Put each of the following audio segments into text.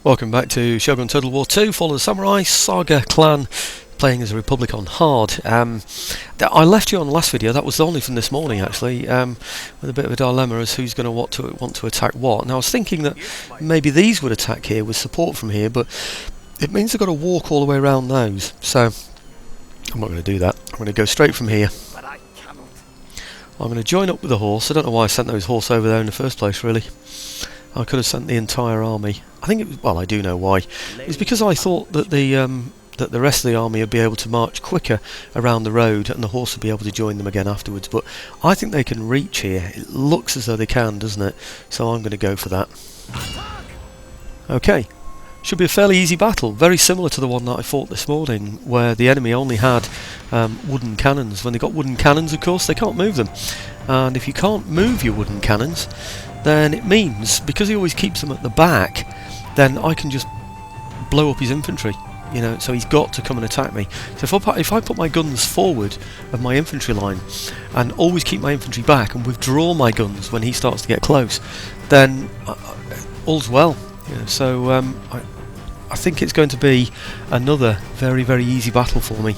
Welcome back to Shogun Total War 2, Fall of the Samurai, Saga Clan, playing as a Republic on hard. I left you on the last video, that was only from this morning actually, with a bit of a dilemma as who's going to want to attack what. Now I was thinking that maybe these would attack here with support from here, but it means I've got to walk all the way around those, so I'm not going to do that. I'm going to go straight from here. I'm going to join up with the horse. I don't know why I sent those horse over there in the first place really. I could have sent the entire army. I think it was, well, I do know why. It's because I thought that the rest of the army would be able to march quicker around the road and the horse would be able to join them again afterwards, but I think they can reach here. It looks as though they can, doesn't it? So I'm going to go for that. Okay. Should be a fairly easy battle, very similar to the one that I fought this morning, where the enemy only had wooden cannons. When they got wooden cannons, of course, they can't move them. And if you can't move your wooden cannons, then it means, because he always keeps them at the back, then I can just blow up his infantry, you know, so he's got to come and attack me. So if I put my guns forward of my infantry line and always keep my infantry back and withdraw my guns when he starts to get close, then all's well. You know, so I think it's going to be another very, very easy battle for me.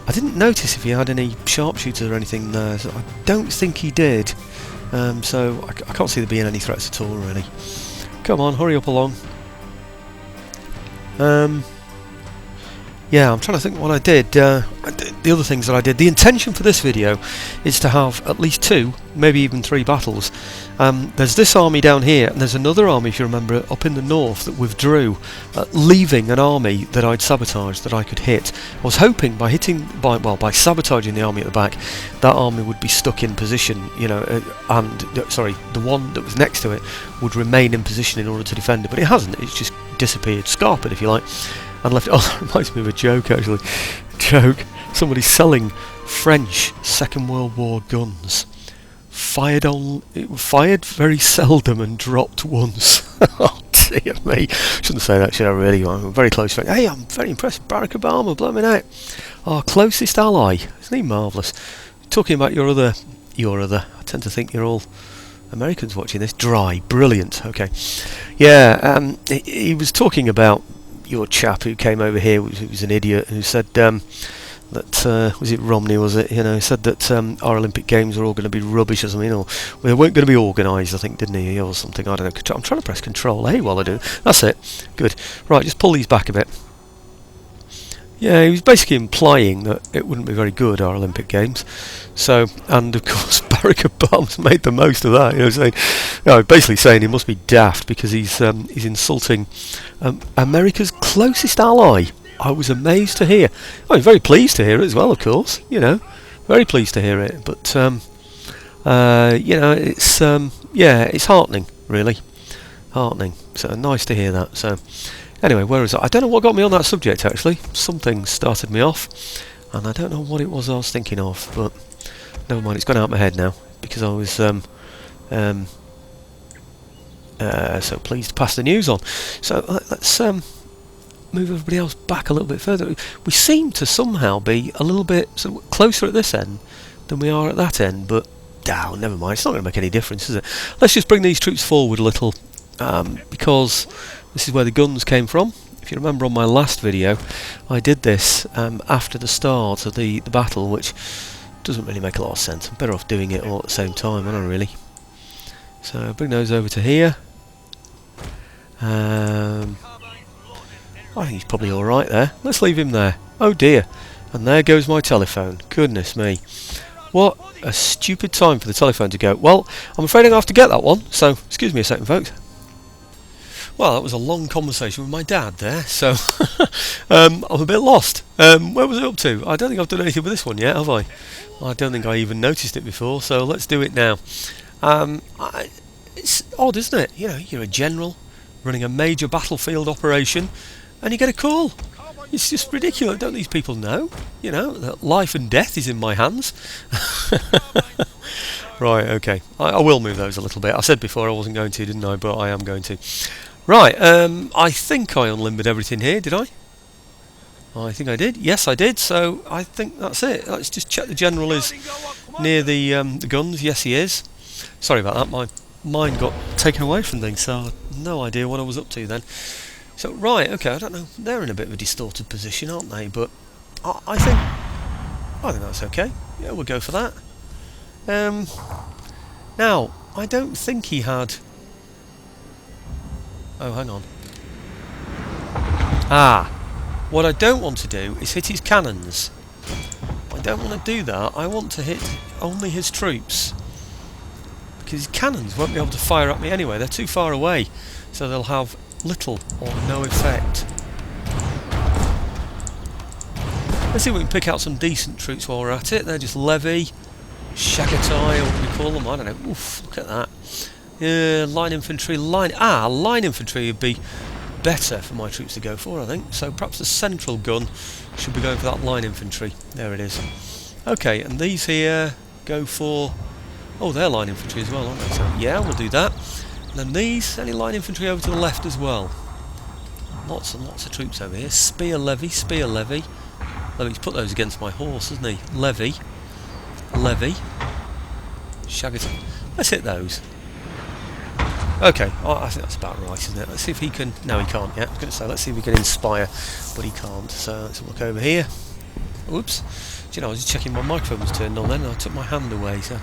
I didn't notice if he had any sharpshooters or anything there, so I don't think he did. So I can't see there being any threats at all really. Come on, hurry up along. Yeah, I'm trying to think what I did. The other things that I did. The intention for this video is to have at least 2, maybe even 3 battles. There's this army down here, and there's another army, if you remember, up in the north that withdrew, leaving an army that I'd sabotaged that I could hit. I was hoping by sabotaging the army at the back, that army would be stuck in position, you know, the one that was next to it would remain in position in order to defend it, but it hasn't. It's just disappeared, scarpered, if you like. And left. Oh, that reminds me of a joke actually. Joke. Somebody selling French Second World War guns. Fired very seldom and dropped once. Oh dear me. Shouldn't say that, should I really? I'm a very close friend. Hey, I'm very impressed with Barack Obama, blooming out. Our closest ally. Isn't he marvellous? Talking about your other. I tend to think you're all Americans watching this. Dry. Brilliant. Okay. Yeah, he was talking about your chap who came over here, who was an idiot, who said that was it Romney, was it? You know, said that our Olympic Games are all going to be rubbish or something, or they weren't going to be organised, I think, didn't he, or something? I don't know. I'm trying to press Control A while I do. That's it. Good. Right, just pull these back a bit. Yeah, he was basically implying that it wouldn't be very good, our Olympic Games. So, and of course, Barack Obama's made the most of that. You know, saying, basically saying he must be daft because he's insulting America's closest ally. I was amazed to hear. I'm very pleased to hear it as well, of course. You know, very pleased to hear it. But you know, it's it's heartening, really, heartening. So nice to hear that. So. Anyway, where was I don't know what got me on that subject actually. Something started me off, and I don't know what it was I was thinking of, but never mind, it's gone out of my head now, because I was so pleased to pass the news on. So let's move everybody else back a little bit further. We seem to somehow be a little bit sort of closer at this end than we are at that end, but never mind, it's not going to make any difference, is it? Let's just bring these troops forward a little, because this is where the guns came from. If you remember on my last video, I did this after the start of the battle, which doesn't really make a lot of sense. I'm better off doing it all at the same time, aren't I, really? So bring those over to here. I think he's probably alright there. Let's leave him there. Oh dear. And there goes my telephone. Goodness me. What a stupid time for the telephone to go. Well, I'm afraid I'm going to have to get that one, so excuse me a second, folks. Well, that was a long conversation with my dad there, so I'm a bit lost. Where was it up to? I don't think I've done anything with this one yet, have I? I don't think I even noticed it before, so let's do it now. It's odd, isn't it? You know, you're a general running a major battlefield operation, and you get a call. It's just ridiculous. Don't these people know? You know, that life and death is in my hands. Right, okay. I will move those a little bit. I said before I wasn't going to, didn't I? But I am going to. Right, I think I unlimbered everything here, did I? I think I did. Yes, I did. So I think that's it. Let's just check the general is near the guns. Yes, he is. Sorry about that. My mind got taken away from things, so no idea what I was up to then. So, right, okay, I don't know. They're in a bit of a distorted position, aren't they? But I think that's okay. Yeah, we'll go for that. Now, I don't think he had... Oh, hang on. What I don't want to do is hit his cannons. I don't want to do that. I want to hit only his troops. Because his cannons won't be able to fire at me anyway. They're too far away. So they'll have little or no effect. Let's see if we can pick out some decent troops while we're at it. They're just Levy, Shagatai, or what do we call them? I don't know. Oof, look at that. Line infantry. Line infantry would be better for my troops to go for, I think. So perhaps the central gun should be going for that line infantry. There it is. Okay, and these here go for... Oh, they're line infantry as well, aren't they? So yeah, we'll do that. And then these, any line infantry over to the left as well. Lots and lots of troops over here. Spear Levy. Levy's put those against my horse, hasn't he? Levy. Shagatai. Let's hit those. Okay, I think that's about right, isn't it? Let's see if he can... No, he can't yet. I was going to say, let's see if he can inspire, but he can't. So let's look over here. Oops. Do you know, I was just checking my microphone was turned on then, and I took my hand away. So,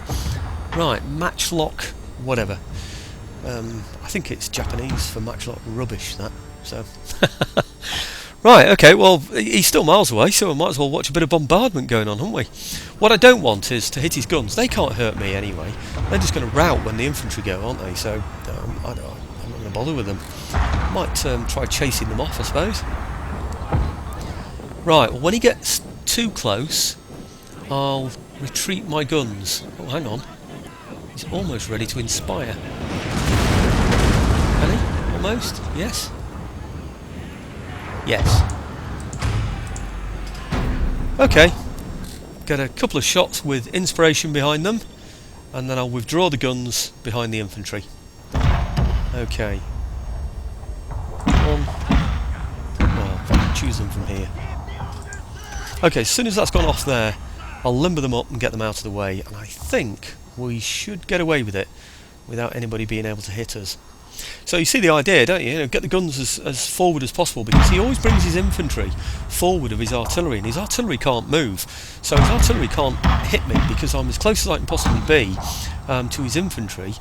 right, matchlock, whatever. I think it's Japanese for matchlock rubbish, that. So, right, okay, well, he's still miles away, so we might as well watch a bit of bombardment going on, haven't we? What I don't want is to hit his guns. They can't hurt me anyway. They're just going to rout when the infantry go, aren't they? So, I'm not going to bother with them. Might try chasing them off, I suppose. Right, well, when he gets too close, I'll retreat my guns. Oh, hang on. He's almost ready to inspire. Can he? Almost? Yes. Yes. Okay. Get a couple of shots with inspiration behind them, and then I'll withdraw the guns behind the infantry. Okay. Well, if I can choose them from here. Okay, as soon as that's gone off there, I'll limber them up and get them out of the way, and I think we should get away with it without anybody being able to hit us. So you see the idea, don't you? You know, get the guns as forward as possible, because he always brings his infantry forward of his artillery, and his artillery can't move. So his artillery can't hit me because I'm as close as I can possibly be to his infantry.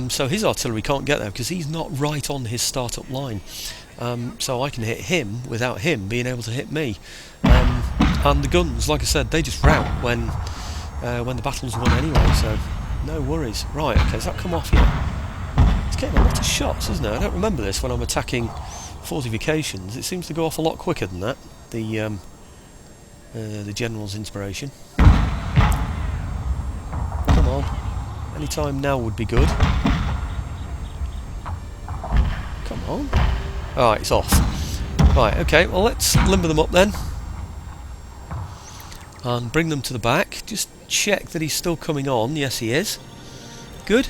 So his artillery can't get there because he's not right on his start-up line. So I can hit him without him being able to hit me. And the guns, like I said, they just rout when the battle's won anyway. So no worries. Right, okay, has that come off yet? It's getting a lot of shots, isn't it? I don't remember this when I'm attacking fortifications. It seems to go off a lot quicker than that. The general's inspiration. Come on. Any time now would be good. Come on. Alright, it's off. Right, okay, well let's limber them up then. And bring them to the back. Just check that he's still coming on. Yes, he is. Good.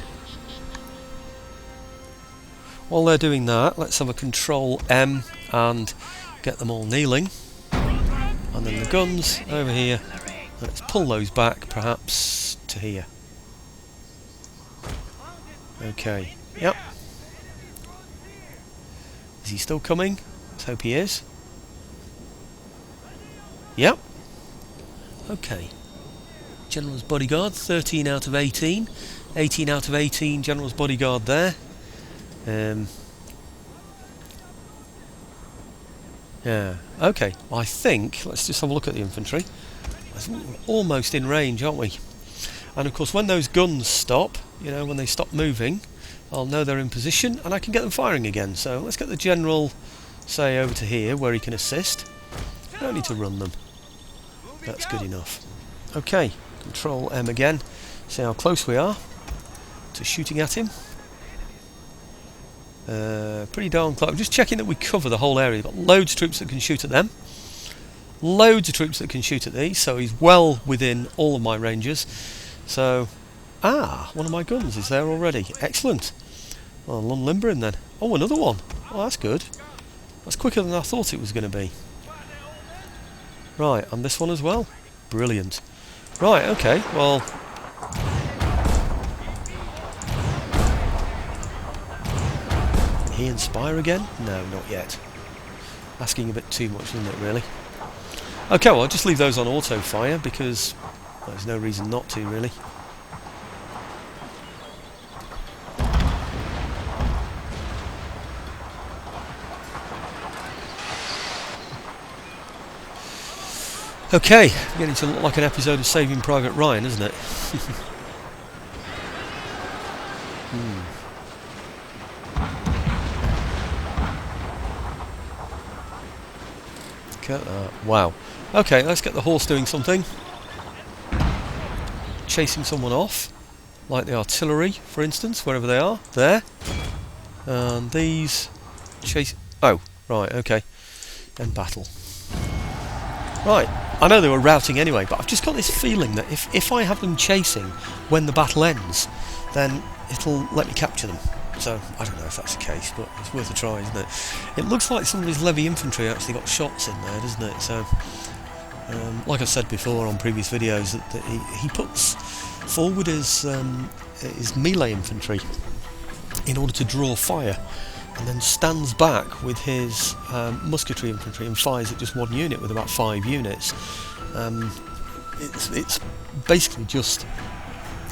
While they're doing that, let's have a Control M and get them all kneeling. And then the guns over here. Let's pull those back, perhaps, to here. Okay. Yep. Is he still coming? Let's hope he is. Yep. Okay. General's bodyguard, 13 out of 18. 18 out of 18 General's bodyguard there. Yeah, okay. I think, let's just have a look at the infantry. I think we're almost in range, aren't we? And of course when those guns stop, you know, when they stop moving, I'll know they're in position and I can get them firing again. So let's get the general, say, over to here where he can assist. I don't need to run them. That's good enough. Okay, Control M again. See how close we are to shooting at him. Pretty darn close. I'm just checking that we cover the whole area. We've got loads of troops that can shoot at them. Loads of troops that can shoot at these, so he's well within all of my ranges. So, one of my guns is there already. Excellent. Well, I'll unlimber him then. Oh, another one. Oh, that's good. That's quicker than I thought it was going to be. Right, and this one as well. Brilliant. Right, okay, well... he inspire again? No, not yet. Asking a bit too much, isn't it, really? Okay, well, I'll just leave those on auto fire because there's no reason not to, really. Okay, beginning to look like an episode of Saving Private Ryan, isn't it? Look at that. Wow. Okay, let's get the horse doing something. Chasing someone off, like the artillery, for instance, wherever they are. There. And these chase... Oh, right, okay. End battle. Right, I know they were routing anyway, but I've just got this feeling that if I have them chasing when the battle ends, then it'll let me capture them. So, I don't know if that's the case, but it's worth a try, isn't it? It looks like some of his levy infantry actually got shots in there, doesn't it? So, like I said before on previous videos, that he puts forward his melee infantry in order to draw fire, and then stands back with his musketry infantry and fires at just one unit with about 5 units. It's basically just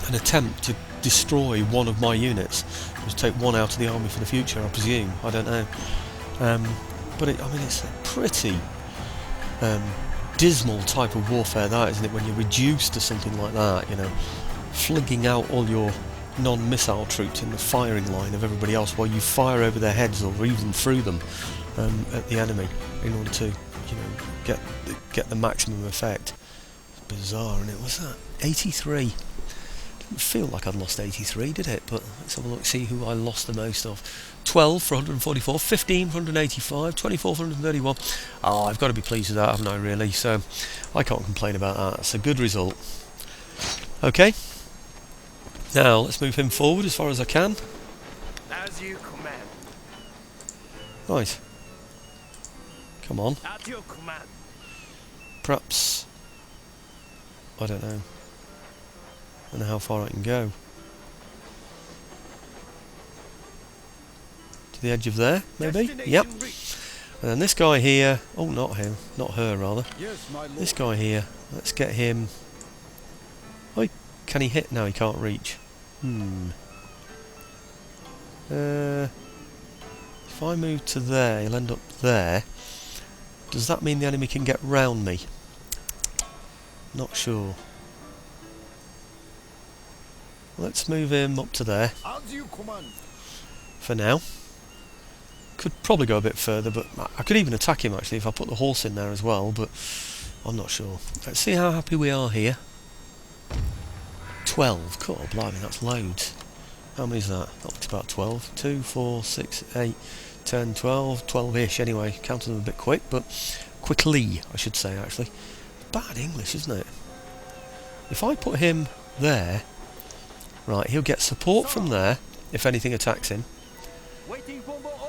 an attempt to destroy one of my units, just take one out of the army for the future, I presume. I don't know. But I mean, it's a pretty dismal type of warfare, that, isn't it? When you're reduced to something like that, you know, flinging out all your non-missile troops in the firing line of everybody else while you fire over their heads or even through them at the enemy in order to, you know, get the maximum effect. It's bizarre, and it was that 83. Didn't feel like I'd lost 83, did it? But let's have a look, see who I lost the most of. 12 for 144, 15 for 185, 24 for 131. Oh, I've got to be pleased with that, haven't I, really? So I can't complain about that. That's a good result. Okay. Now, let's move him forward as far as I can. As you command. Right. Come on. At your command. Perhaps... I don't know. I don't know how far I can go. To the edge of there, maybe? Yep. And then this guy here... Oh, not him. Not her, rather. Yes, my lord. This guy here. Let's get him... Oh, can he hit? No, he can't reach. If I move to there, he'll end up there. Does that mean the enemy can get round me? Not sure. Let's move him up to there As you command. for now. Could probably go a bit further, but I could even attack him actually if I put the horse in there as well, but I'm not sure. Let's see how happy we are here. 12. Cool, blimey, that's loads. How many is that? Up to about 12. 2, 4, 6, 8, 10, 12. 12-ish anyway. Counted them a bit quick, but quickly, I should say, actually. Bad English, isn't it? If I put him there, right, he'll get support from there if anything attacks him,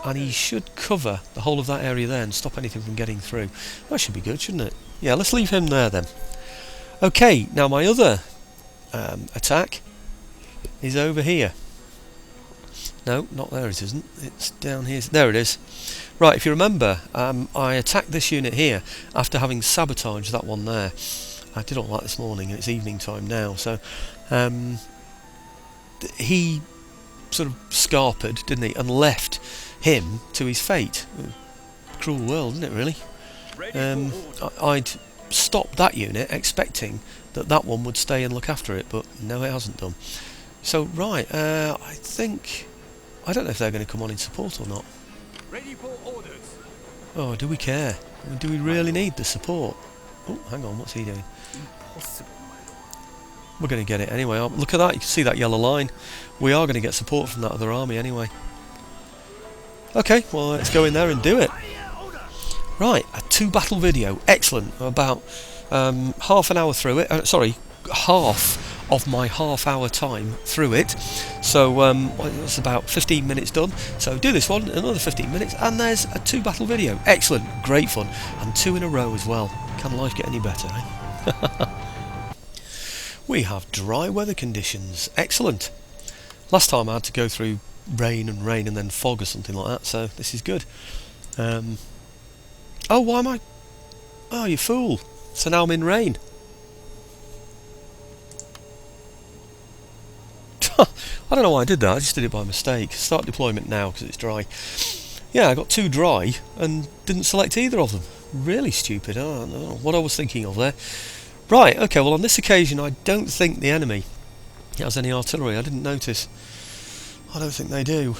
and he should cover the whole of that area there and stop anything from getting through. That should be good, shouldn't it? Yeah, let's leave him there then. Okay, now my other attack is over here. No, not there, it isn't. It's down here. There it is. Right, if you remember, I attacked this unit here after having sabotaged that one there. I did all that this morning, and it's evening time now, so he sort of scarpered, didn't he, and left him to his fate. Cruel world, isn't it, really? I'd stopped that unit expecting that one would stay and look after it, but no, it hasn't done. So, right, I think... I don't know if they're going to come on in support or not. Ready for orders. Oh, do we care? I mean, do we really need the support? Oh, hang on, what's he doing? Impossible, my lord. We're going to get it anyway. Look at that, you can see that yellow line. We are going to get support from that other army anyway. Okay, well, let's go in there and do it. Right, a 2-battle video. Excellent. About half an hour through it. Sorry, half of my half-hour time through it. So it's about 15 minutes done. So do this one, another 15 minutes, and there's a 2-battle video. Excellent, great fun, and 2 in a row as well. Can life get any better, eh? We have dry weather conditions. Excellent. Last time I had to go through rain and rain and then fog or something like that, so this is good. Oh, why am I... Oh, you fool. So now I'm in rain. I don't know why I did that, I just did it by mistake. Start deployment now because it's dry. Yeah, I got too dry and didn't select either of them. Really stupid. I don't know what I was thinking of there. Right, okay, well on this occasion I don't think the enemy has any artillery. I didn't notice. I don't think they do.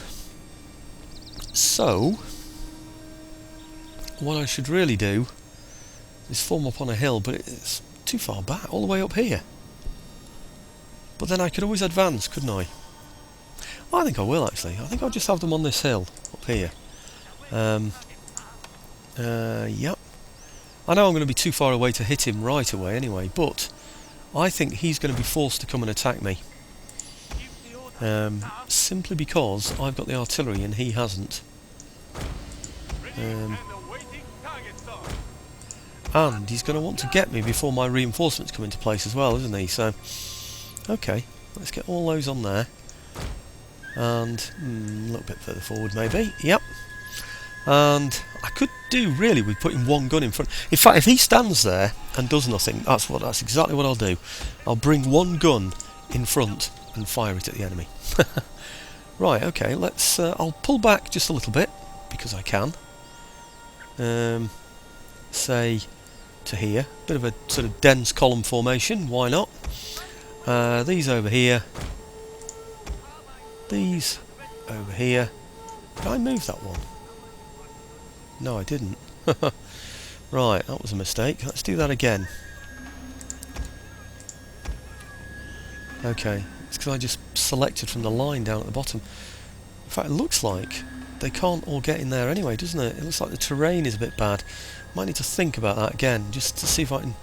So, what I should really do is form up on a hill, but it's too far back, all the way up here. But then I could always advance, couldn't I? I think I will actually. I think I'll just have them on this hill up here. Yep. I know I'm going to be too far away to hit him right away anyway, but I think he's going to be forced to come and attack me. Simply because I've got the artillery and he hasn't. And he's going to want to get me before my reinforcements come into place as well, isn't he? So, okay, let's get all those on there. And a little bit further forward maybe, yep. And I could do really with putting one gun in front. In fact, if he stands there and does nothing, that's exactly what I'll do. I'll bring one gun in front and fire it at the enemy. Right, okay, let's I'll pull back just a little bit because I can. Say to here, bit of a sort of dense column formation, why not? These over here, these over here. Did I move that one? No, I didn't. Right, that was a mistake. Let's do that again. Okay, it's because I just selected from the line down at the bottom. In fact, it looks like they can't all get in there anyway, doesn't it? It looks like the terrain is a bit bad. Might need to think about that again, just to see if I can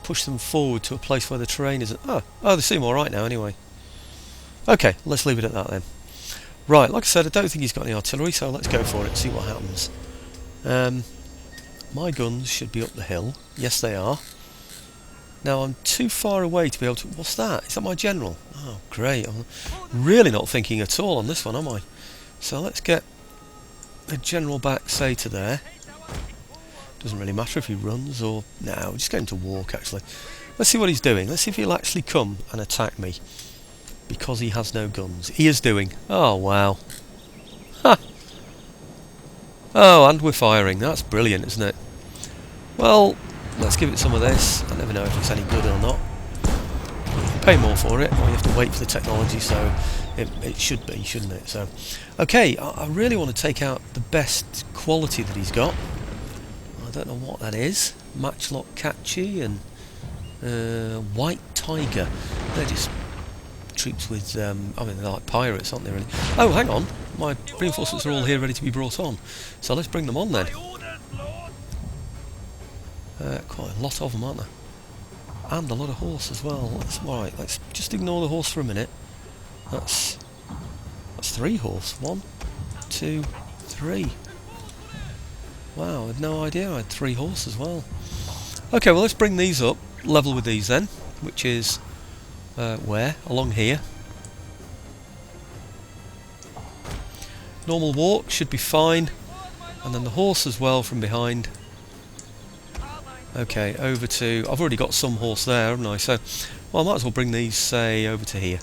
push them forward to a place where the terrain isn't... Oh, they seem alright now anyway. Okay, let's leave it at that then. Right, like I said, I don't think he's got any artillery, so let's go for it, see what happens. My guns should be up the hill. Yes, they are. Now, I'm too far away to be able to... What's that? Is that my general? Oh, great. I'm really not thinking at all on this one, am I? So let's get the general back, say, to there. Doesn't really matter if he runs or... No, we'll just get him to walk, actually. Let's see what he's doing. Let's see if he'll actually come and attack me. Because he has no guns. He is doing. Oh, wow. Ha! Oh, and we're firing. That's brilliant, isn't it? Well, let's give it some of this. I never know if it's any good or not. You can pay more for it, or you have to wait for the technology, so it should be, shouldn't it? So, okay, I really want to take out the best quality that he's got. I don't know what that is. Matchlock Catchy and White Tiger. They're just troops with, I mean, they're like pirates, aren't they, really? Oh, hang on. My reinforcements are all here ready to be brought on. So let's bring them on then. Quite a lot of them, aren't there? And a lot of horse as well. Right, let's just ignore the horse for a minute. That's 3 horse. 1, 2, 3. Wow, I had no idea I had 3 horse as well. Okay, well let's bring these up, level with these then, which is where? Along here. Normal walk should be fine, and then the horse as well from behind. Okay, over to... I've already got some horse there, haven't I? So, well, I might as well bring these, say, over to here.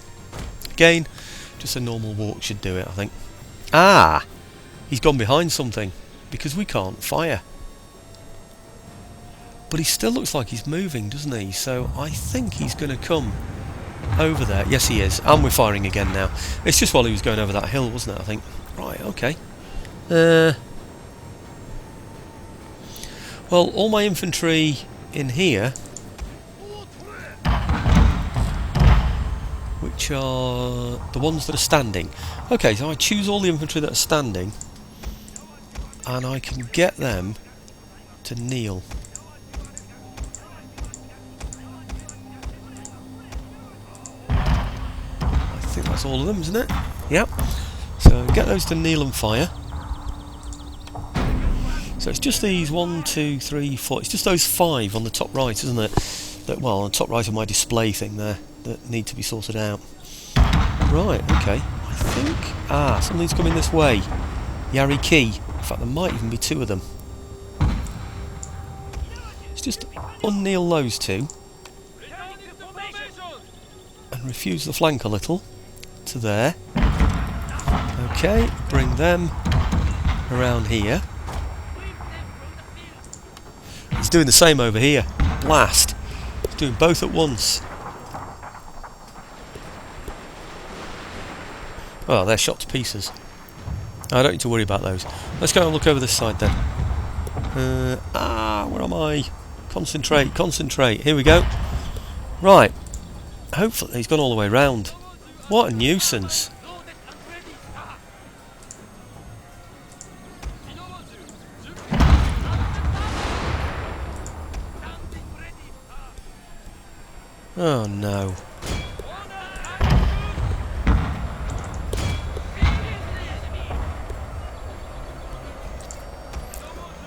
Again, just a normal walk should do it, I think. Ah! He's gone behind something, because we can't fire. But he still looks like he's moving, doesn't he? So I think he's going to come over there. Yes, he is. And we're firing again now. It's just while he was going over that hill, wasn't it, I think? Right, okay. Well, all my infantry in here, which are the ones that are standing. Okay, so I choose all the infantry that are standing, and I can get them to kneel. I think that's all of them, isn't it? Yep. So get those to kneel and fire. So it's just these 1, 2, 3, 4. It's just those 5 on the top right, isn't it? That, well, on the top right of my display thing there that need to be sorted out. Right, okay. I think... Ah, something's coming this way. Yari Key. In fact, there might even be two of them. Let's just unkneel those two. And refuse the flank a little. To there. Okay, bring them around here. He's doing the same over here. Blast. He's doing both at once. Oh, they're shot to pieces. I don't need to worry about those. Let's go and look over this side then. Where am I? Concentrate, concentrate. Here we go. Right. Hopefully he's gone all the way round. What a nuisance. Oh no.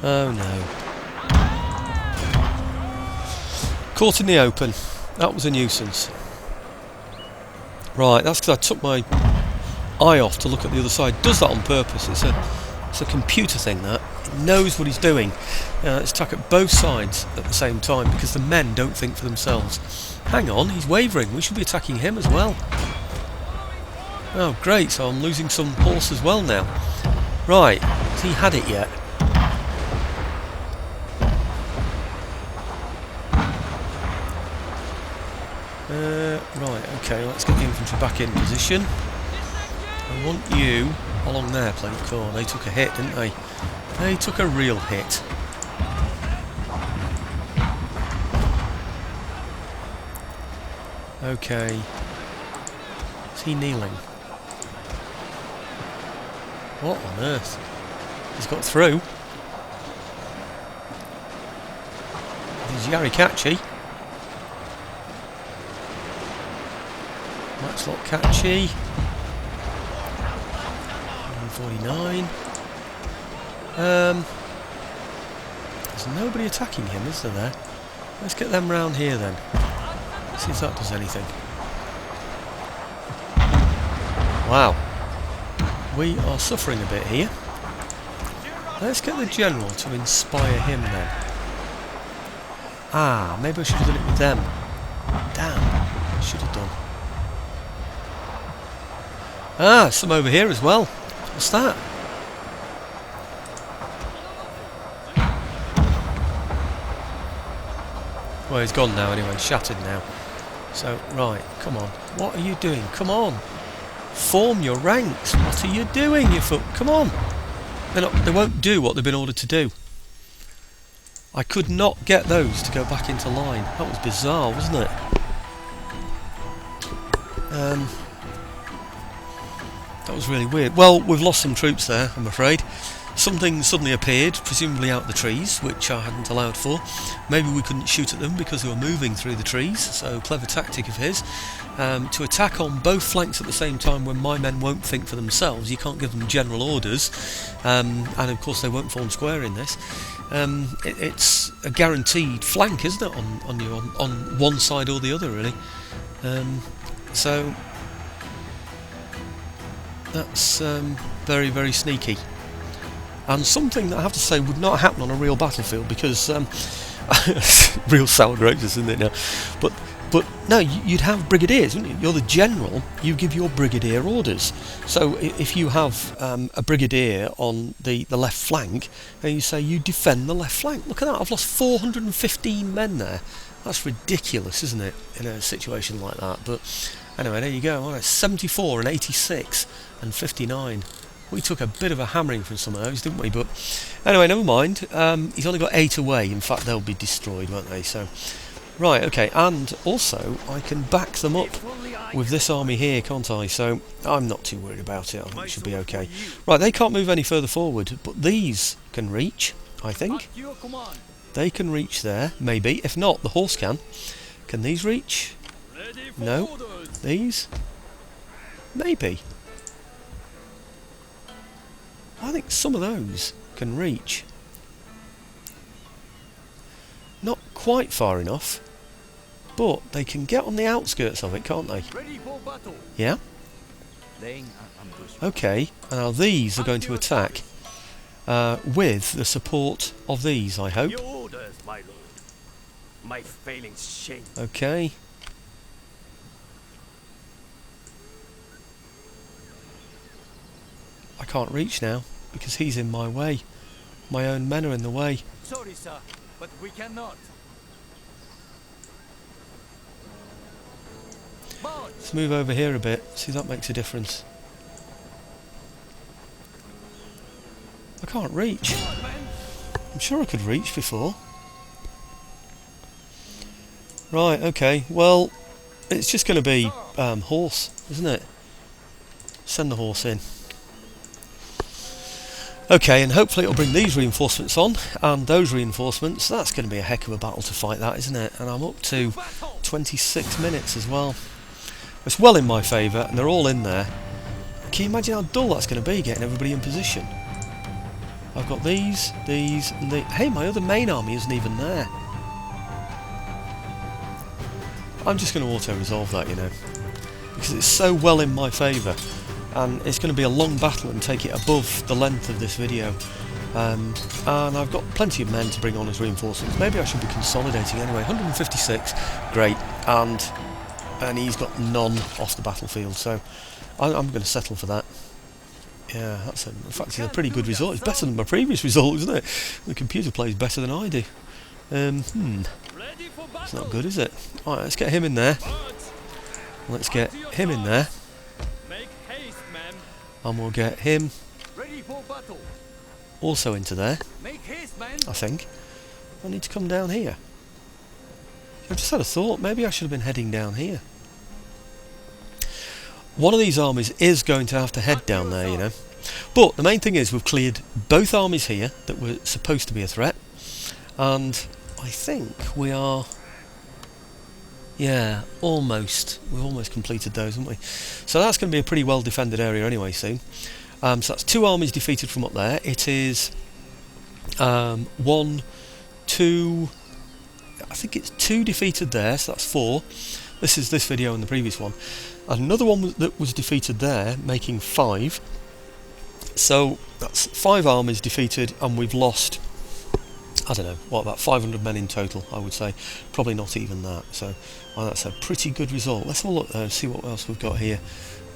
Oh no. Caught in the open. That was a nuisance. Right, that's because I took my eye off to look at the other side. It does that on purpose. It's a computer thing that. It knows what he's doing. It's attack at both sides at the same time because the men don't think for themselves. Hang on, he's wavering. We should be attacking him as well. Oh great, so I'm losing some horse as well now. Right, has he had it yet? Right, okay, let's get the infantry back in position. I want you along there playing core. They took a hit, didn't they? They took a real hit. Okay. Is he kneeling? What on earth? He's got through. He's Yari catchy. Matchlock catchy. 149. There's nobody attacking him, is there? Let's get them round here then. See if that does anything. Wow. We are suffering a bit here. Let's get the general to inspire him then. Ah, maybe I should have done it with them. Damn, I should have done. Ah, some over here as well. What's that? Well, he's gone now anyway, shattered now. So, right, come on. What are you doing? Come on. Form your ranks. What are you doing, you foot? Come on. They won't do what they've been ordered to do. I could not get those to go back into line. That was bizarre, wasn't it? That was really weird. Well, we've lost some troops there, I'm afraid. Something suddenly appeared, presumably out the trees, which I hadn't allowed for. Maybe we couldn't shoot at them because they were moving through the trees, so clever tactic of his. To attack on both flanks at the same time when my men won't think for themselves. You can't give them general orders, and of course they won't form square in this. It's a guaranteed flank, isn't it, on one side or the other, really. So that's very, very sneaky. And something that I have to say would not happen on a real battlefield because real sour grapes, isn't it now? But no, you'd have brigadiers, wouldn't you? You're the general. You give your brigadier orders. So if you have a brigadier on the left flank, and you say you defend the left flank. Look at that! I've lost 415 men there. That's ridiculous, isn't it? In a situation like that. But anyway, there you go. All right, 74 and 86 and 59. We took a bit of a hammering from some of those, didn't we? But anyway, never mind. He's only got 8 away. In fact, they'll be destroyed, won't they? So, right, okay. And also, I can back them up with this army here, can't I? So, I'm not too worried about it. I think it should be okay. Right, they can't move any further forward, but these can reach, I think. They can reach there, maybe. If not, the horse can. Can these reach? No. These? Maybe. I think some of those can reach. Not quite far enough, but they can get on the outskirts of it, can't they? Ready for battle. Yeah? laying an ambush. Okay, now these are going to attack with the support of these, I hope. Your orders, my lord. My failings shame. Okay. I can't reach now because he's in my way. My own men are in the way. Sorry, sir, but we cannot. March! Let's move over here a bit. See, that makes a difference. I can't reach. I'm sure I could reach before. Right, okay. Well, it's just going to be horse, isn't it? Send the horse in. Okay, and hopefully it'll bring these reinforcements on, and those reinforcements. That's going to be a heck of a battle to fight that, isn't it? And I'm up to 26 minutes as well. It's well in my favour, and they're all in there. Can you imagine how dull that's going to be, getting everybody in position? I've got these, and the... Hey, my other main army isn't even there. I'm just going to auto-resolve that, you know, because it's so well in my favour. And it's going to be a long battle and take it above the length of this video. And I've got plenty of men to bring on as reinforcements. Maybe I should be consolidating anyway. 156, great. And he's got none off the battlefield, so I'm going to settle for that. Yeah, in fact, it's a pretty good result. It's better than my previous result, isn't it? The computer plays better than I do. It's not good, is it? Alright, let's get him in there. Let's get him in there. And we'll get him Ready for battle. also into there, Make haste, man. I think. I need to come down here. I've just had a thought, maybe I should have been heading down here. One of these armies is going to have to head down there, you know. But the main thing is we've cleared both armies here that were supposed to be a threat. And I think we are... Yeah, almost. We've almost completed those, haven't we? So that's going to be a pretty well defended area anyway soon. So that's 2 armies defeated from up there. It is 1, 2... I think it's 2 defeated there, so that's 4. This is this video and the previous one. And another one that was defeated there, making 5. So that's 5 armies defeated, and we've lost, I don't know, what, about 500 men in total, I would say. Probably not even that. So well, that's a pretty good result. Let's have a look there and see what else we've got here.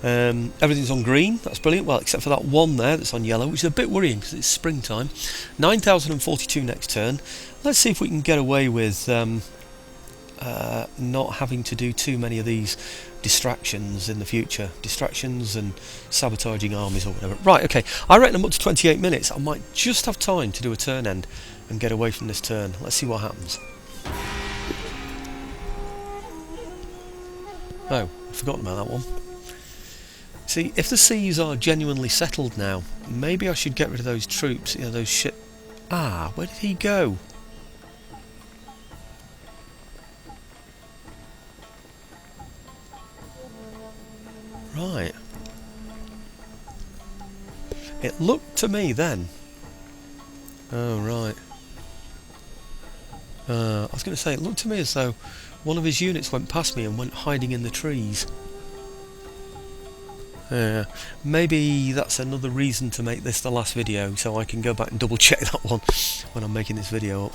Everything's on green, that's brilliant. Well, except for that one there that's on yellow, which is a bit worrying because it's springtime. 9,042 next turn. Let's see if we can get away with not having to do too many of these distractions in the future. Distractions and sabotaging armies or whatever. Right, okay, I reckon I'm up to 28 minutes. I might just have time to do a turn end and get away from this turn. Let's see what happens. Oh, I've forgotten about that one. See, if the seas are genuinely settled now, maybe I should get rid of those troops, you know, those ship... Ah, where did he go? Right. It looked to me then... Oh, right. I was going to say, it looked to me as though one of his units went past me and went hiding in the trees. Maybe that's another reason to make this the last video, so I can go back and double check that one when I'm making this video up.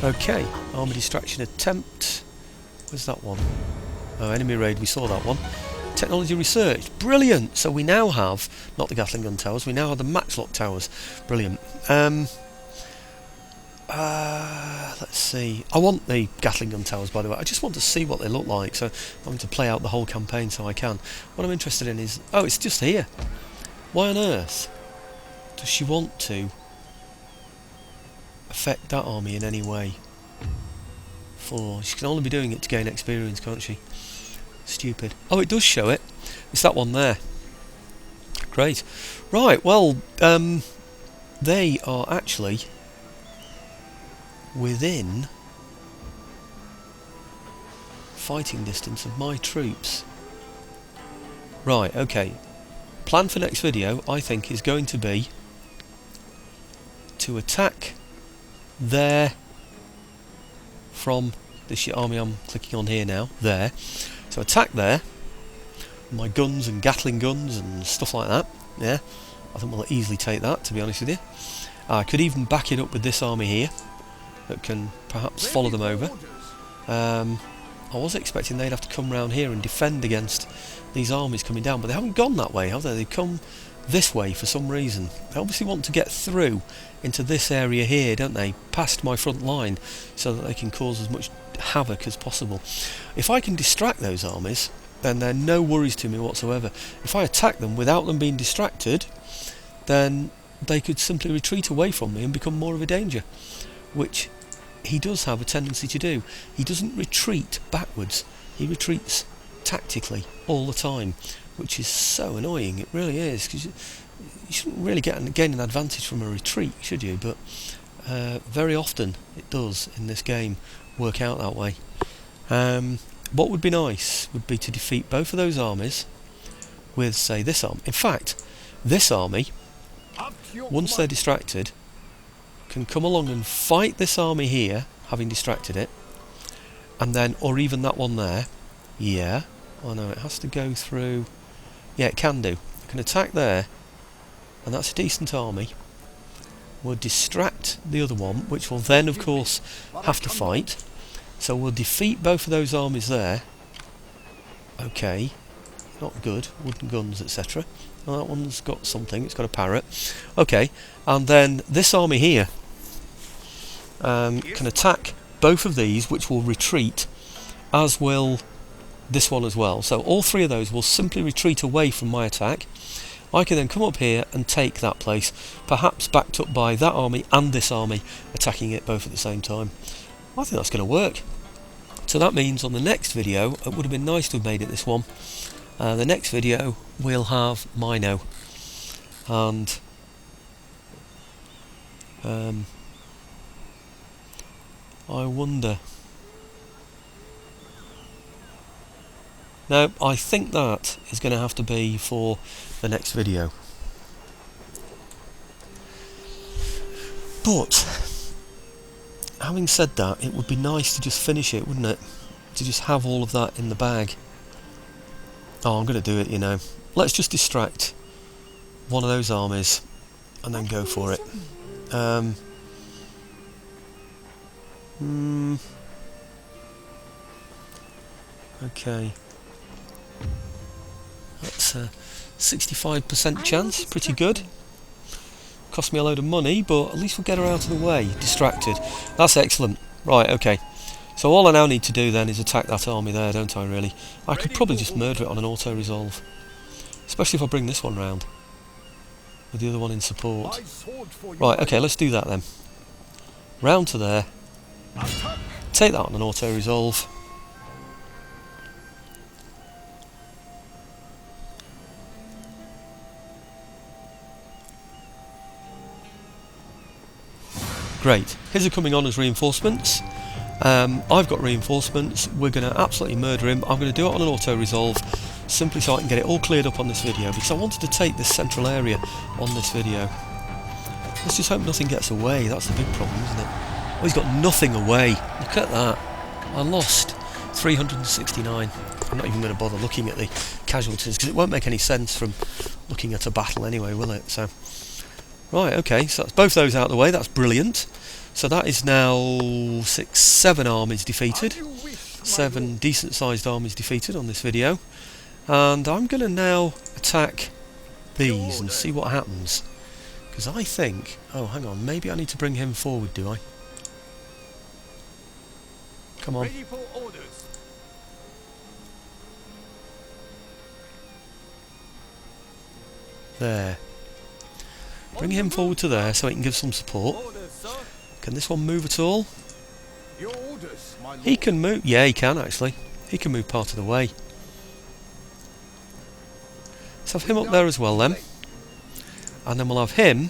Okay, army distraction attempt. Where's that one? Oh, enemy raid, we saw that one. Technology research, brilliant! So we now have, not the Gatling gun towers, we now have the Maxlock towers. Brilliant. Let's see. I want the Gatling gun towers, by the way. I just want to see what they look like, so I'm going to play out the whole campaign so I can. What I'm interested in is... Oh, it's just here. Why on earth does she want to affect that army in any way? She can only be doing it to gain experience, can't she? Stupid. Oh, it does show it. It's that one there. Great. Right, well, they are actually... within fighting distance of my troops. Right, okay. Plan for next video, I think, is going to be to attack there from this army I'm clicking on here now, there. So attack there, my guns and Gatling guns and stuff like that. Yeah, I think we'll easily take that, to be honest with you. I could even back it up with this army here that can perhaps follow them over. I was expecting they'd have to come round here and defend against these armies coming down, but they haven't gone that way, have they? They've come this way for some reason. They obviously want to get through into this area here, don't they? Past my front line, so that they can cause as much havoc as possible. If I can distract those armies, then they're no worries to me whatsoever. If I attack them without them being distracted, then they could simply retreat away from me and become more of a danger, which he does have a tendency to do. He doesn't retreat backwards, he retreats tactically all the time, which is so annoying. It really is, because you shouldn't really gain an advantage from a retreat, should you? But very often it does in this game work out that way. What would be nice would be to defeat both of those armies with, say, this army. In fact, this army, once they're distracted, can come along and fight this army here, having distracted it, and then, or even that one there. Yeah, oh no, it has to go through. Yeah, it can do. It can attack there, and that's a decent army. We'll distract the other one, which will then, of course, have to fight. So we'll defeat both of those armies there. Okay, not good. Wooden guns, etc. Well, that one's got something. It's got a parrot. Okay, and then this army here can attack both of these, which will retreat, as will this one as well. So all three of those will simply retreat away from my attack. I can then come up here and take that place, perhaps backed up by that army and this army attacking it both at the same time. I think that's going to work. So that means on the next video, it would have been nice to have made it this one. The next video we'll have Mino, and I wonder. No, I think that is going to have to be for the next video. But having said that, it would be nice to just finish it, wouldn't it? To just have all of that in the bag. Oh, I'm going to do it, you know. Let's just distract one of those armies and then go for it. Okay. That's a 65% chance, pretty good. Cost me a load of money, but at least we'll get her out of the way, distracted. That's excellent. Right, okay. So all I now need to do then is attack that army there, don't I, really? I could probably just murder it on an auto-resolve. Especially if I bring this one round, with the other one in support. Right, okay, let's do that then. Round to there. Take that on an auto-resolve. Great. His are coming on as reinforcements. I've got reinforcements. We're going to absolutely murder him. I'm going to do it on an auto-resolve, simply so I can get it all cleared up on this video, because I wanted to take this central area on this video. Let's just hope nothing gets away. That's the big problem, isn't it? Oh, he's got nothing away. Look at that. I lost 369. I'm not even going to bother looking at the casualties, because it won't make any sense from looking at a battle anyway, will it? So, right, okay, so that's both those out of the way. That's brilliant. So that is now 7 armies defeated. 7 decent-sized armies defeated on this video. And I'm going to now attack these and see what happens. Because I think... Oh, hang on. Maybe I need to bring him forward, do I? Come on. Ready for orders. There. Bring him forward to there so he can give some support. Orders, sir. Can this one move at all? Your orders, my lord. He can move. Yeah, he can actually. He can move part of the way. Let's have him up there as well then. And then we'll have him,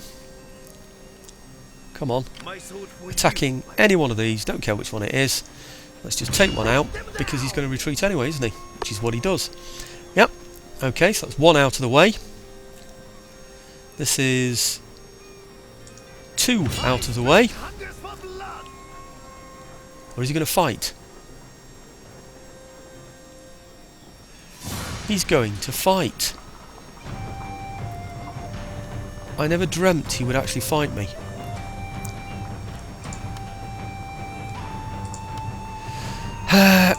come on, attacking any one of these. Don't care which one it is. Let's just take one out, because he's going to retreat anyway, isn't he? Which is what he does. Yep. Okay, so that's one out of the way. This is 2 out of the way. Or is he going to fight? he's going to fight. I never dreamt he would actually fight me.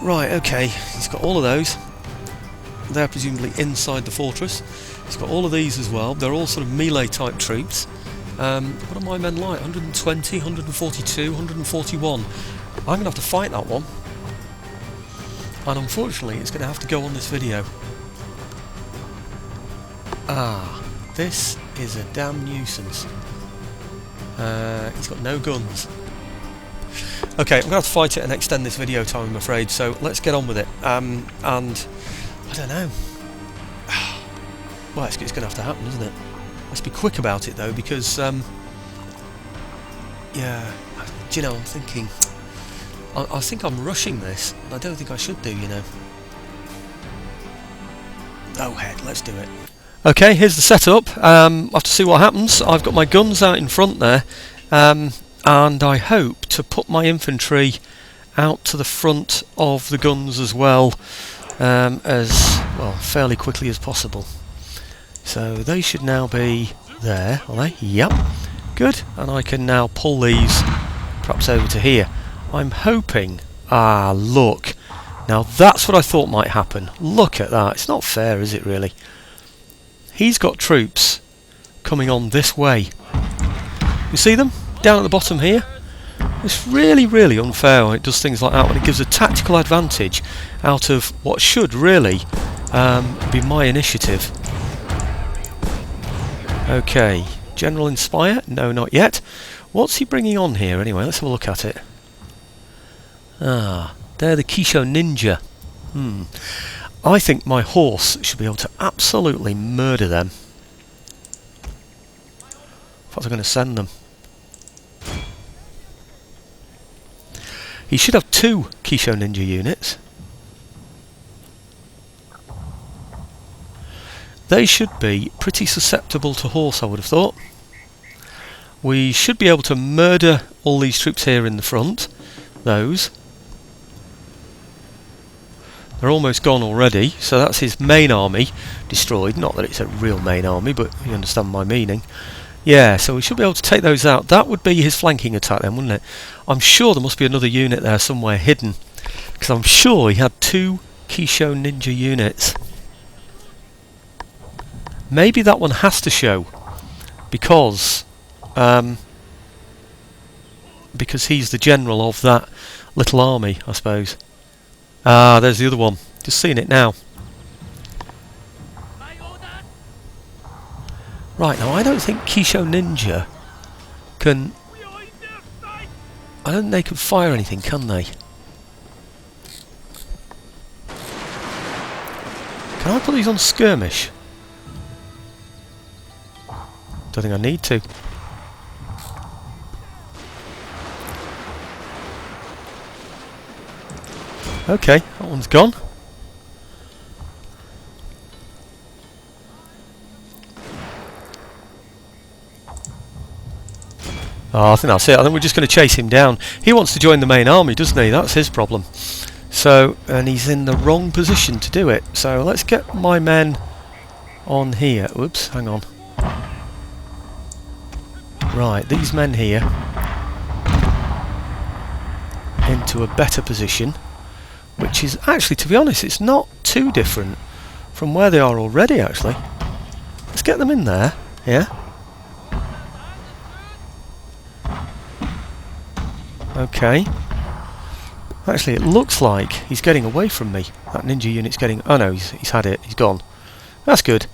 Right, okay, he's got all of those. They're presumably inside the fortress. He's got all of these as well. They're all sort of melee type troops. What are my men like? 120, 142, 141. I'm going to have to fight that one. And unfortunately it's going to have to go on this video. Ah, this is a damn nuisance. He's got no guns. Okay, I'm going to have to fight it and extend this video time, I'm afraid, so let's get on with it. And I don't know. Well, it's going to have to happen, isn't it? Let's be quick about it though, because yeah, do you know, I'm thinking I think I'm rushing this, and I don't think I should do, you know. Oh head, let's do it. Okay, here's the setup. I'll have to see what happens. I've got my guns out in front there, and I hope to put my infantry out to the front of the guns as well, as well fairly quickly as possible. So they should now be there, are they? Yep. Good. And I can now pull these perhaps over to here. I'm hoping... Ah, look. Now that's what I thought might happen. Look at that. It's not fair, is it really? He's got troops coming on this way. You see them? Down at the bottom here? It's really, really unfair when it does things like that, when it gives a tactical advantage out of what should really be my initiative. Okay, General Inspire? No, not yet. What's he bringing on here anyway? Let's have a look at it. Ah, they're the Kisho Ninja. I think my horse should be able to absolutely murder them. In fact, I'm going to send them. He should have 2 Kisho Ninja units. They should be pretty susceptible to horse, I would have thought. We should be able to murder all these troops here in the front. Those. They're almost gone already, so that's his main army destroyed. Not that it's a real main army, but you understand my meaning. Yeah, so we should be able to take those out. That would be his flanking attack then, wouldn't it? I'm sure there must be another unit there somewhere hidden, because I'm sure he had 2 Kisho Ninja units. Maybe that one has to show, because he's the general of that little army, I suppose. Ah, there's the other one. Just seeing it now. Right, now I don't think Kisho Ninja can... I don't think they can fire anything, can they? Can I put these on skirmish? Don't think I need to. Okay, that one's gone. Oh, I think that's it. I think we're just going to chase him down. He wants to join the main army, doesn't he? That's his problem. So, and he's in the wrong position to do it. So let's get my men on here. Whoops, hang on. Right, these men here into a better position, which is actually, to be honest, it's not too different from where they are already, actually. Let's get them in there, yeah? Okay. Actually, it looks like he's getting away from me. That ninja unit's getting... Oh no, he's had it. He's gone. That's good.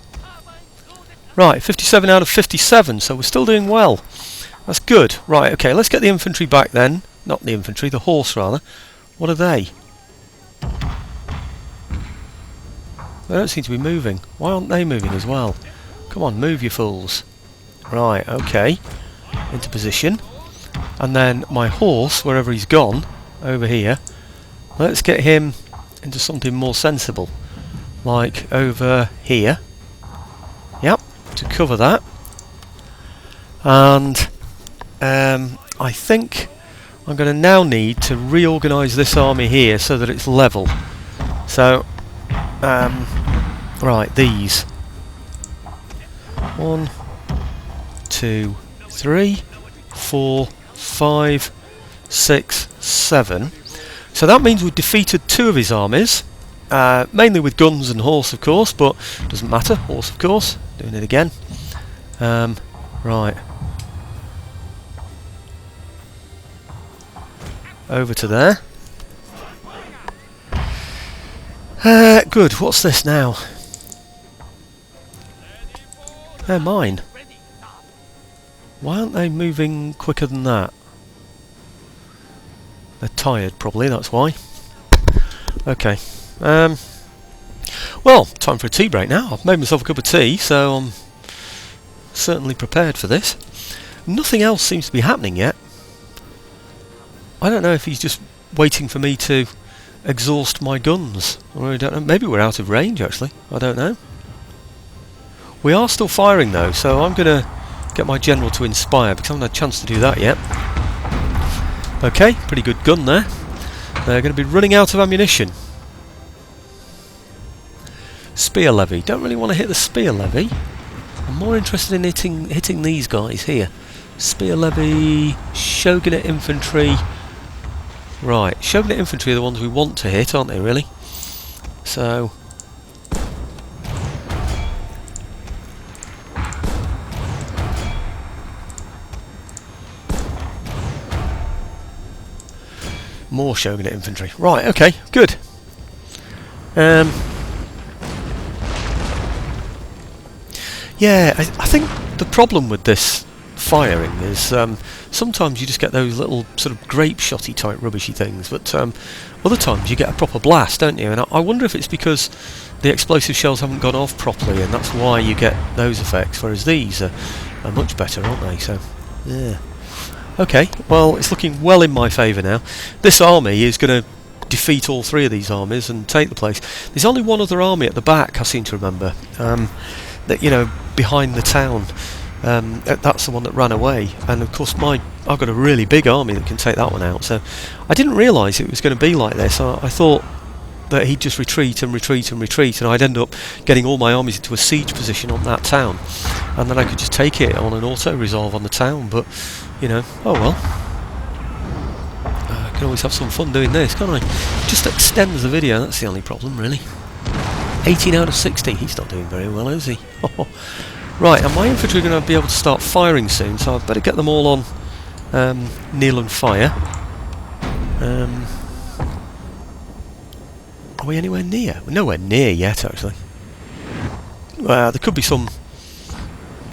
Right, 57 out of 57, so we're still doing well. That's good. Right, okay, let's get the infantry back then. Not the infantry, the horse rather. What are they? They don't seem to be moving. Why aren't they moving as well? Come on, move you fools. Right, okay. Into position. And then my horse, wherever he's gone, over here, let's get him into something more sensible. Like over here. Yep, to cover that. And I think I'm going to now need to reorganise this army here so that it's level. So Right, these. 1, 2, 3, 4, 5, 6, 7. So that means we've defeated 2 of his armies, mainly with guns and horse, of course, but doesn't matter. Horse, of course. Doing it again. Right. Over to there. Good. What's this now? They're mine. Why aren't they moving quicker than that? They're tired, probably, that's why. Okay. Well, time for a tea break now. I've made myself a cup of tea, so I'm certainly prepared for this. Nothing else seems to be happening yet. I don't know if he's just waiting for me to exhaust my guns. Or I don't know. Maybe we're out of range, actually. I don't know. We are still firing, though, so I'm going to get my general to inspire, because I haven't had a chance to do that yet. Okay, pretty good gun there. They're going to be running out of ammunition. Spear levy. Don't really want to hit the spear levy. I'm more interested in hitting these guys here. Spear levy, Shogunate infantry. Right, Shogunate infantry are the ones we want to hit, aren't they, really? So... more Shogunate infantry. Right, okay, good. Yeah, I think the problem with this firing is sometimes you just get those little sort of grape shotty type rubbishy things, but other times you get a proper blast, don't you? And I wonder if it's because the explosive shells haven't gone off properly, and that's why you get those effects, whereas these are much better, aren't they? So, yeah. Okay, well, it's looking well in my favour now. This army is going to defeat all 3 of these armies and take the place. There's only one other army at the back, I seem to remember, that, you know, behind the town. That's the one that ran away, and of course I've got a really big army that can take that one out, so I didn't realise it was going to be like this. I thought that he'd just retreat and retreat and retreat, and I'd end up getting all my armies into a siege position on that town, and then I could just take it on an auto-resolve on the town, but, you know, oh well. I can always have some fun doing this, can't I? Just extends the video, that's the only problem, really. 18 out of 60, he's not doing very well, is he? Right, and my infantry are going to be able to start firing soon, so I'd better get them all on kneel and fire. Are we anywhere near? We're nowhere near yet, actually. Well, there could be some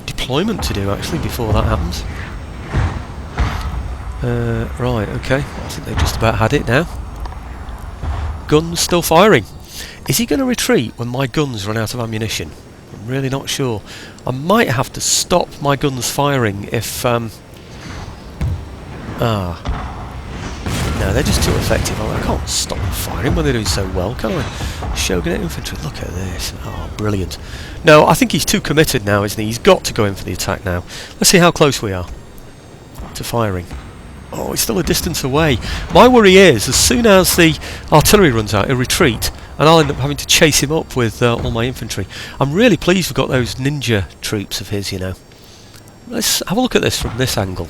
deployment to do, actually, before that happens. Right, okay. I think they've just about had it now. Guns still firing. Is he going to retreat when my guns run out of ammunition? I'm really not sure. I might have to stop my guns firing if... No, they're just too effective. I can't stop them firing when they're doing so well, can I? Shogunate infantry, look at this. Oh, brilliant. No, I think he's too committed now, isn't he? He's got to go in for the attack now. Let's see how close we are to firing. Oh, he's still a distance away. My worry is, as soon as the artillery runs out, he'll retreat, and I'll end up having to chase him up with all my infantry. I'm really pleased we've got those ninja troops of his, you know. Let's have a look at this from this angle.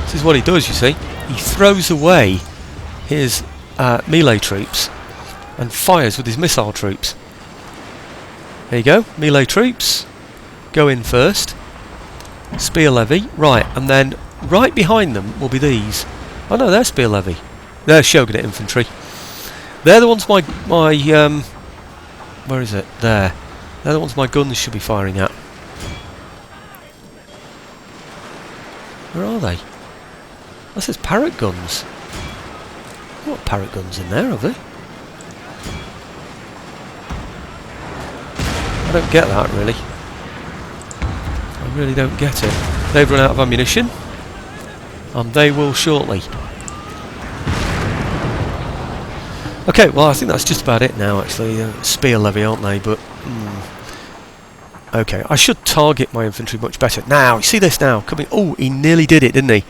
This is what he does, you see. He throws away his melee troops and fires with his missile troops. There you go, melee troops. Go in first. Spear levy. Right, and then right behind them will be these. Oh no, they're spear levy. They're Shogunate infantry. They're the ones my where is it? There. They're the ones my guns should be firing at. Where are they? That says parrot guns. What parrot guns in there, have they? I don't get that, really. I really don't get it. They've run out of ammunition, and they will shortly. Okay, well, I think that's just about it now, actually. Spear levy, aren't they? But okay, I should target my infantry much better. Now, you see this now coming. Oh, he nearly did it, didn't he?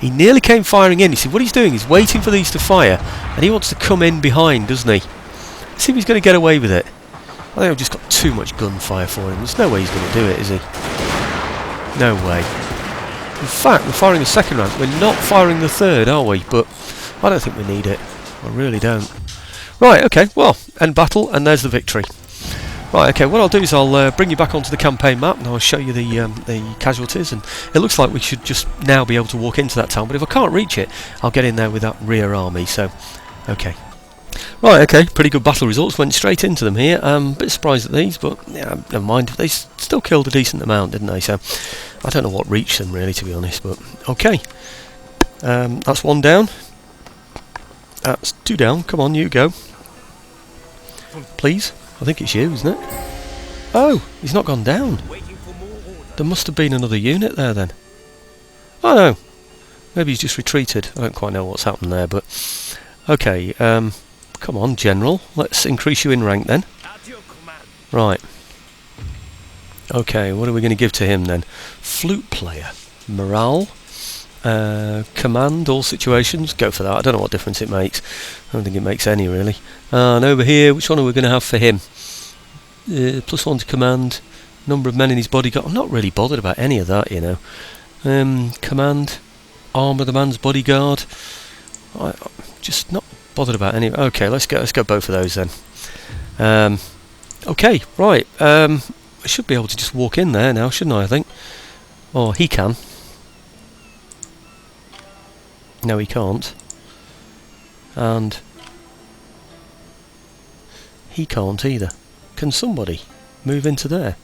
He nearly came firing in. You see, what he's doing is waiting for these to fire, and he wants to come in behind, doesn't he? Let's see if he's going to get away with it. I think I've just got too much gunfire for him. There's no way he's going to do it, is he? No way. In fact, we're firing the second round. We're not firing the third, are we? But I don't think we need it. I really don't. Right, okay, well, end battle, and there's the victory. Right, okay, what I'll do is I'll bring you back onto the campaign map and I'll show you the casualties, and it looks like we should just now be able to walk into that town, but if I can't reach it, I'll get in there with that rear army, so, okay. Right, okay, pretty good battle results, went straight into them here, bit surprised at these, but yeah, never mind, they still killed a decent amount, didn't they, so I don't know what reached them really, to be honest, but okay. That's one down, that's two down, come on, you go. Please. I think it's you, isn't it? Oh, he's not gone down. There must have been another unit there then. Oh no, maybe he's just retreated. I don't quite know what's happened there, but okay. Come on, General. Let's increase you in rank then. Right. Okay, what are we going to give to him then? Flute player, morale, command, all situations. Go for that. I don't know what difference it makes. I don't think it makes any really. And over here, which one are we going to have for him? +1 to command, number of men in his bodyguard. I'm not really bothered about any of that, you know. Command, armour the man's bodyguard. I'm just not bothered about any. Okay, let's go both of those then. Okay, right. I should be able to just walk in there now, shouldn't I think? Or he can. No, he can't. And he can't either. Can somebody move into there?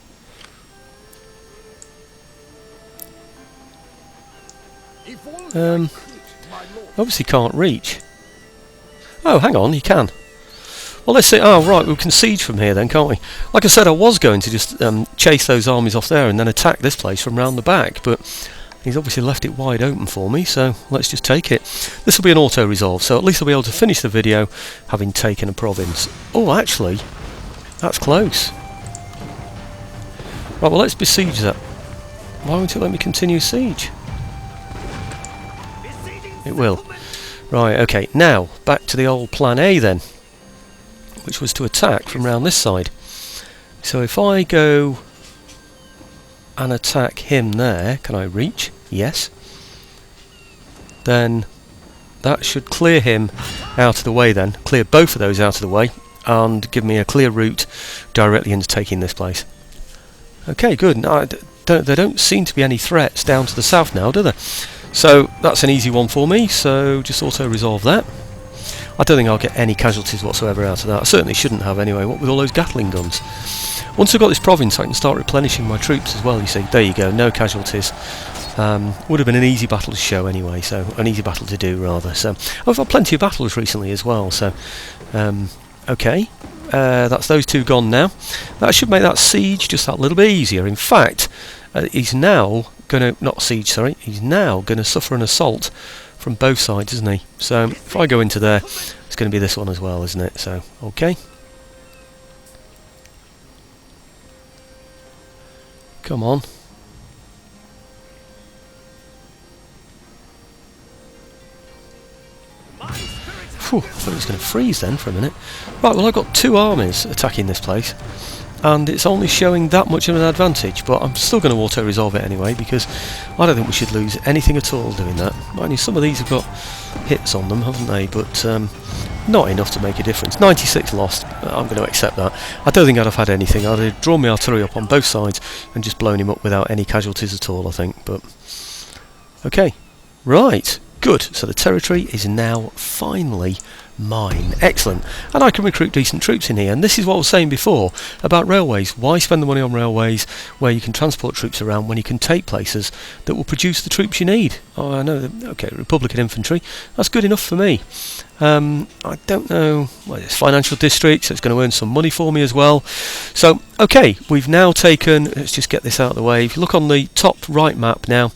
Obviously can't reach. Oh, hang on, he can. Well, let's see. Oh, right, we can siege from here then, can't we? Like I said, I was going to just chase those armies off there and then attack this place from round the back, but he's obviously left it wide open for me, so let's just take it. This will be an auto-resolve, so at least I'll be able to finish the video having taken a province. Oh, actually, that's close. Right, well, let's besiege that. Why won't it let me continue siege? It will. Right, okay, now, back to the old plan A then, which was to attack from round this side. So if I go and attack him there, can I reach? Yes. Then that should clear him out of the way then, clear both of those out of the way, and give me a clear route directly into taking this place. Okay, good. No, there don't seem to be any threats down to the south now, do there? So that's an easy one for me, so just auto-resolve that. I don't think I'll get any casualties whatsoever out of that. I certainly shouldn't have anyway, what with all those Gatling guns. Once I've got this province I can start replenishing my troops as well, you see. There you go, no casualties. Would have been an easy battle to show anyway, so an easy battle to do rather. So I've had plenty of battles recently as well, so okay. That's those two gone now. That should make that siege just that little bit easier. In fact, he's now going to, not siege, sorry, he's now going to suffer an assault from both sides, isn't he? So if I go into there, it's going to be this one as well, isn't it? So, okay. Come on. Phew, I thought it was going to freeze then for a minute. Right, well I've got two armies attacking this place, and it's only showing that much of an advantage, but I'm still going to auto-resolve it anyway, because I don't think we should lose anything at all doing that. Mind you, some of these have got hits on them, haven't they, but not enough to make a difference. 96 lost, I'm going to accept that. I don't think I'd have had anything. I'd have drawn my artillery up on both sides and just blown him up without any casualties at all, I think, but okay. Right. Good, so the territory is now finally mine. Excellent. And I can recruit decent troops in here, and this is what I was saying before about railways. Why spend the money on railways where you can transport troops around when you can take places that will produce the troops you need? Oh, I know, okay, Republican infantry, that's good enough for me. I don't know, well, it's financial district, so it's going to earn some money for me as well. So, okay, we've now taken, let's just get this out of the way. If you look on the top right map now,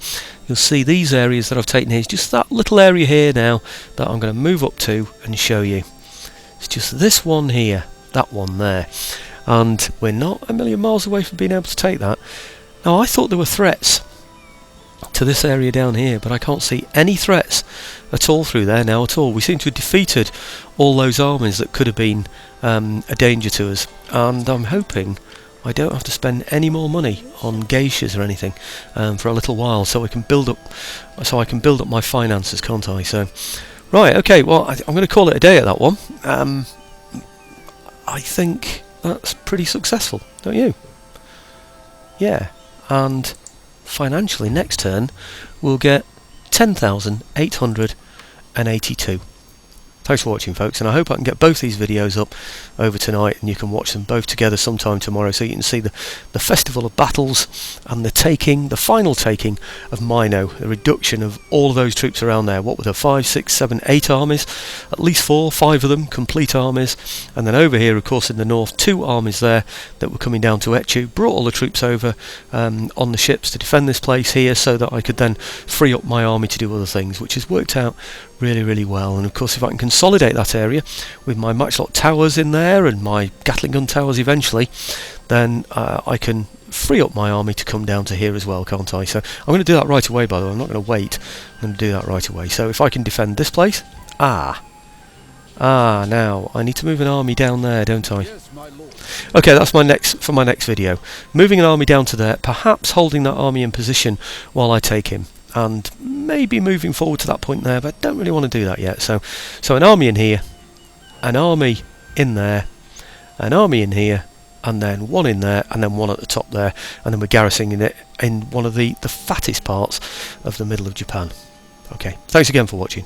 you'll see these areas that I've taken here. It's just that little area here now that I'm going to move up to and show you. It's just this one here, that one there. And we're not a million miles away from being able to take that. Now, I thought there were threats to this area down here, but I can't see any threats at all through there now at all. We seem to have defeated all those armies that could have been a danger to us, and I'm hoping I don't have to spend any more money on geishas or anything for a little while, so I can build up my finances, can't I? So, right, okay. Well, I'm going to call it a day at that one. I think that's pretty successful, don't you? Yeah, and financially next turn we'll get 10,882. Thanks for watching, folks, and I hope I can get both these videos up over tonight and you can watch them both together sometime tomorrow, so you can see the Festival of Battles and the final taking of Mino, the reduction of all of those troops around there. What were there, 5, 6, 7, 8 armies? At least 4, 5 of them complete armies, and then over here, of course, in the north, 2 armies there that were coming down to Etchu, brought all the troops over on the ships to defend this place here, so that I could then free up my army to do other things, which has worked out really, really well. And of course, if I can consolidate that area with my matchlock towers in there and my Gatling gun towers eventually, then I can free up my army to come down to here as well, can't I? So I'm going to do that right away, by the way. I'm not going to wait. I'm going to do that right away. So if I can defend this place, now I need to move an army down there, don't I? Yes, my lord. Okay, that's my next video. Moving an army down to there, perhaps holding that army in position while I take him, and maybe moving forward to that point there, but I don't really want to do that yet. So an army in here, an army in there, an army in here, and then one in there, and then one at the top there, and then we're garrisoning it in one of the fattest parts of the middle of Japan. Okay, thanks again for watching.